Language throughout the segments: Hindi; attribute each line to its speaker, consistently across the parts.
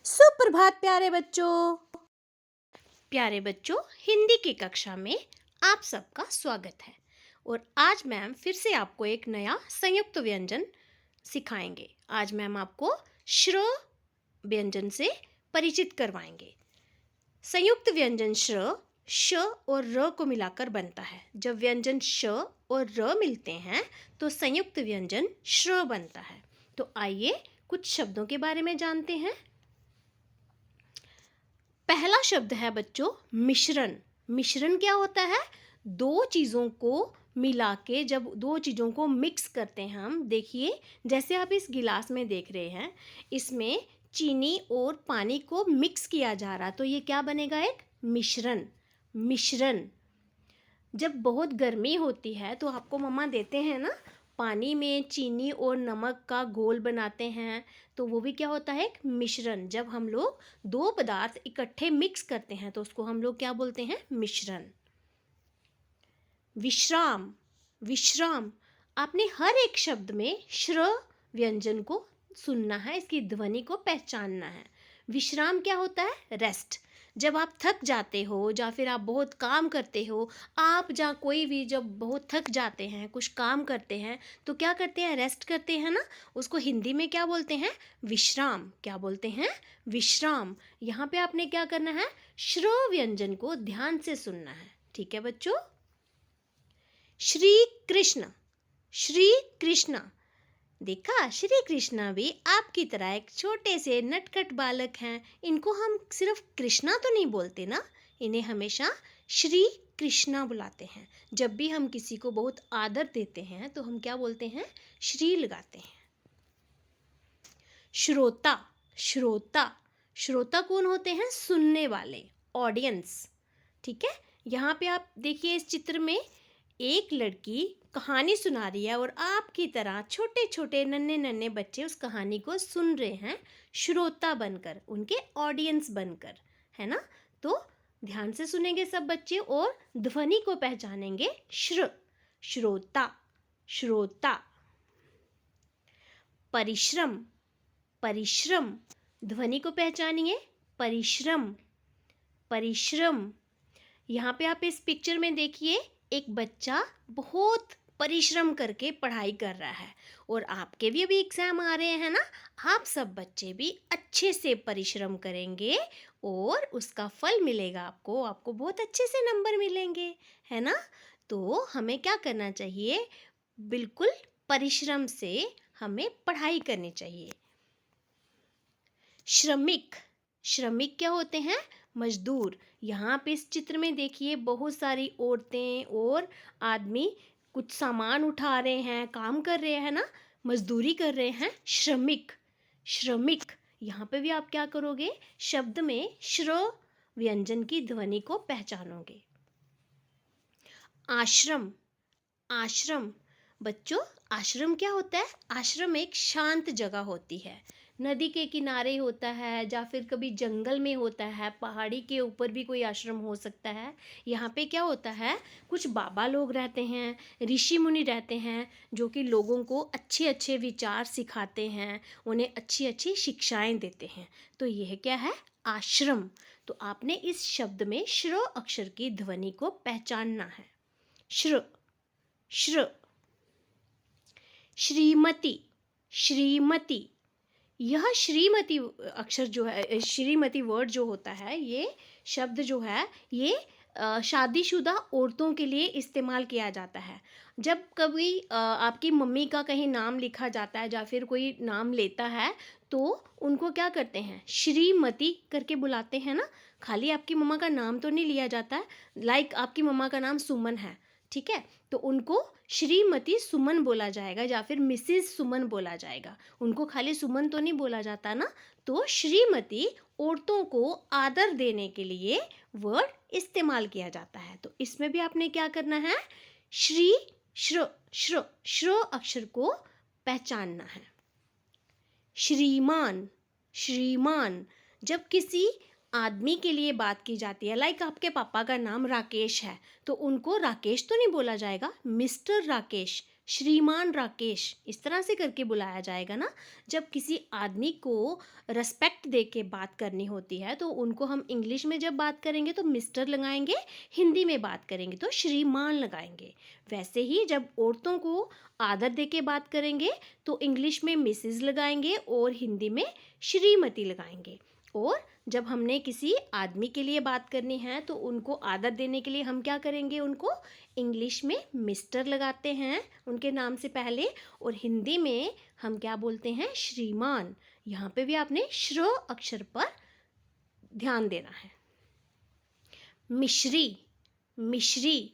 Speaker 1: सुप्रभात प्यारे बच्चों, हिंदी की कक्षा में आप सबका स्वागत है। और आज मैम फिर से आपको एक नया संयुक्त व्यंजन सिखाएंगे। आज मैम आपको श्र व्यंजन से परिचित करवाएंगे। संयुक्त व्यंजन श्र श और र को मिलाकर बनता है। जब व्यंजन श और र मिलते हैं तो संयुक्त व्यंजन श्र बनता है। तो आइए कुछ शब्दों के बारे में जानते हैं। पहला शब्द है बच्चों मिश्रण। मिश्रण क्या होता है? दो चीज़ों को मिला के जब दो चीज़ों को मिक्स करते हैं हम, देखिए जैसे आप इस गिलास में देख रहे हैं, इसमें चीनी और पानी को मिक्स किया जा रहा, तो ये क्या बनेगा? एक मिश्रण। मिश्रण। जब बहुत गर्मी होती है तो आपको मम्मा देते हैं ना, पानी में चीनी और नमक का घोल बनाते हैं, तो वो भी क्या होता है? एक मिश्रण। जब हम लोग दो पदार्थ इकट्ठे मिक्स करते हैं तो उसको हम लोग क्या बोलते हैं? मिश्रण। विश्राम। विश्राम। आपने हर एक शब्द में श्र व्यंजन को सुनना है, इसकी ध्वनि को पहचानना है। विश्राम क्या होता है? रेस्ट। जब आप थक जाते हो या फिर आप बहुत काम करते हो, आप जहाँ कोई भी जब बहुत थक जाते हैं, कुछ काम करते हैं, तो क्या करते हैं? रेस्ट करते हैं ना। उसको हिंदी में क्या बोलते हैं? विश्राम। क्या बोलते हैं? विश्राम। यहाँ पे आपने क्या करना है? श्र व्यंजन को ध्यान से सुनना है। ठीक है बच्चों। श्री कृष्ण। श्री कृष्ण। देखा, श्री कृष्णा भी आपकी तरह एक छोटे से नटखट बालक हैं। इनको हम सिर्फ कृष्णा तो नहीं बोलते ना, इन्हें हमेशा श्री कृष्णा बुलाते हैं। जब भी हम किसी को बहुत आदर देते हैं तो हम क्या बोलते हैं? श्री लगाते हैं। श्रोता। श्रोता। श्रोता कौन होते हैं? सुनने वाले, ऑडियंस। ठीक है। यहाँ पे आप देखिए, इस चित्र में एक लड़की कहानी सुना रही है और आपकी तरह छोटे छोटे नन्हे नन्हे बच्चे उस कहानी को सुन रहे हैं, श्रोता बनकर, उनके ऑडियंस बनकर, है ना। तो ध्यान से सुनेंगे सब बच्चे और ध्वनि को पहचानेंगे। श्र, श्रोता, श्रोता। परिश्रम। परिश्रम। ध्वनि को पहचानिए। परिश्रम, परिश्रम। यहाँ पे आप इस पिक्चर में देखिए, एक बच्चा बहुत परिश्रम करके पढ़ाई कर रहा है। और आपके भी अभी एग्ज़ाम आ रहे हैं ना, आप सब बच्चे भी अच्छे से परिश्रम करेंगे और उसका फल मिलेगा आपको। आपको बहुत अच्छे से नंबर मिलेंगे, है ना। तो हमें क्या करना चाहिए? बिल्कुल परिश्रम से हमें पढ़ाई करनी चाहिए। श्रमिक। श्रमिक क्या होते हैं? मजदूर। यहाँ पे इस चित्र में देखिए, बहुत सारी औरतें और आदमी कुछ सामान उठा रहे हैं, काम कर रहे हैं ना, मजदूरी कर रहे हैं। श्रमिक। श्रमिक। यहाँ पे भी आप क्या करोगे? शब्द में श्र व्यंजन की ध्वनि को पहचानोगे। आश्रम। आश्रम। बच्चों, आश्रम क्या होता है? आश्रम एक शांत जगह होती है। नदी के किनारे होता है या फिर कभी जंगल में होता है, पहाड़ी के ऊपर भी कोई आश्रम हो सकता है। यहाँ पे क्या होता है? कुछ बाबा लोग रहते हैं, ऋषि मुनि रहते हैं, जो कि लोगों को अच्छे अच्छे विचार सिखाते हैं, उन्हें अच्छी अच्छी शिक्षाएं देते हैं। तो यह क्या है? आश्रम। तो आपने इस शब्द में श्र अक्षर की ध्वनि को पहचानना है। श्र, श्र। श्रीमती। श्रीमती। यह श्रीमती अक्षर जो है, श्रीमती वर्ड जो होता है, ये शब्द जो है, ये शादीशुदा औरतों के लिए इस्तेमाल किया जाता है। जब कभी आपकी मम्मी का कहीं नाम लिखा जाता है या फिर कोई नाम लेता है, तो उनको क्या करते हैं? श्रीमती करके बुलाते हैं ना। खाली आपकी मम्मा का नाम तो नहीं लिया जाता है। लाइक आपकी मम्मा का नाम सुमन है, ठीक है, तो उनको श्रीमती सुमन बोला जाएगा या फिर मिसेस सुमन बोला जाएगा। उनको खाली सुमन तो नहीं बोला जाता ना। तो श्रीमती औरतों को आदर देने के लिए वर्ड इस्तेमाल किया जाता है। तो इसमें भी आपने क्या करना है? श्री, श्र, श्र, श्र अक्षर को पहचानना है। श्रीमान। श्रीमान। जब किसी आदमी के लिए बात की जाती है, लाइक आपके पापा का नाम राकेश है, तो उनको राकेश तो नहीं बोला जाएगा, मिस्टर राकेश, श्रीमान राकेश, इस तरह से करके बुलाया जाएगा ना। जब किसी आदमी को रिस्पेक्ट दे के बात करनी होती है तो उनको हम इंग्लिश में जब बात करेंगे तो मिस्टर लगाएंगे, हिंदी में बात करेंगे तो श्रीमान लगाएंगे। वैसे ही जब औरतों को आदर दे के बात करेंगे तो इंग्लिश में मिसेज लगाएंगे और हिंदी में श्रीमती लगाएंगे। और जब हमने किसी आदमी के लिए बात करनी है तो उनको आदर देने के लिए हम क्या करेंगे, उनको इंग्लिश में मिस्टर लगाते हैं उनके नाम से पहले, और हिंदी में हम क्या बोलते हैं, श्रीमान। यहाँ पे भी आपने श्र अक्षर पर ध्यान देना है। मिश्री, मिश्री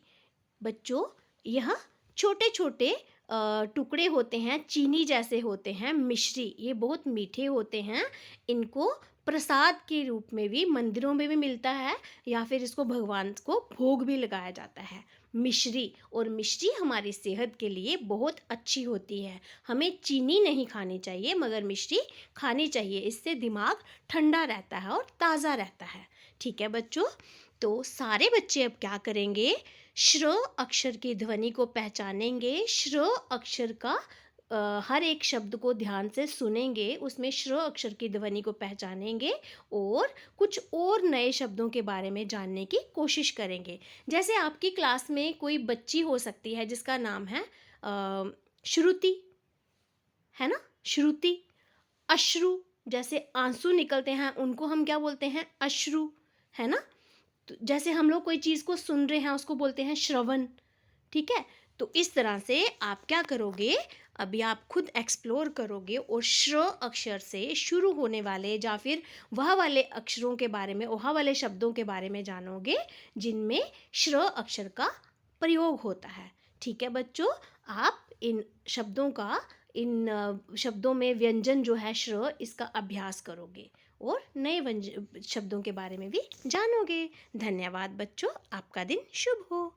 Speaker 1: बच्चों, यह छोटे छोटे टुकड़े होते हैं, चीनी जैसे होते हैं। मिश्री ये बहुत मीठे होते हैं। इनको प्रसाद के रूप में भी मंदिरों में भी मिलता है, या फिर इसको भगवान को भोग भी लगाया जाता है। मिश्री, और मिश्री हमारी सेहत के लिए बहुत अच्छी होती है। हमें चीनी नहीं खानी चाहिए मगर मिश्री खानी चाहिए, इससे दिमाग ठंडा रहता है और ताज़ा रहता है। ठीक है बच्चों, तो सारे बच्चे अब क्या करेंगे, श्र अक्षर की ध्वनि को पहचानेंगे। श्र अक्षर का हर एक शब्द को ध्यान से सुनेंगे, उसमें श्र अक्षर की ध्वनि को पहचानेंगे और कुछ और नए शब्दों के बारे में जानने की कोशिश करेंगे। जैसे आपकी क्लास में कोई बच्ची हो सकती है जिसका नाम है श्रुति, है ना, श्रुति। अश्रु, जैसे आंसू निकलते हैं उनको हम क्या बोलते हैं, अश्रु, है ना। तो जैसे हम लोग कोई चीज़ को सुन रहे हैं उसको बोलते हैं श्रवण। ठीक है, तो इस तरह से आप क्या करोगे, अभी आप खुद एक्सप्लोर करोगे और श्र अक्षर से शुरू होने वाले या फिर वह वाले अक्षरों के बारे में, वह वाले शब्दों के बारे में जानोगे जिनमें श्र अक्षर का प्रयोग होता है। ठीक है बच्चों, आप इन शब्दों में व्यंजन जो है श्र, इसका अभ्यास करोगे और नए शब्दों के बारे में भी जानोगे। धन्यवाद बच्चों, आपका दिन शुभ हो।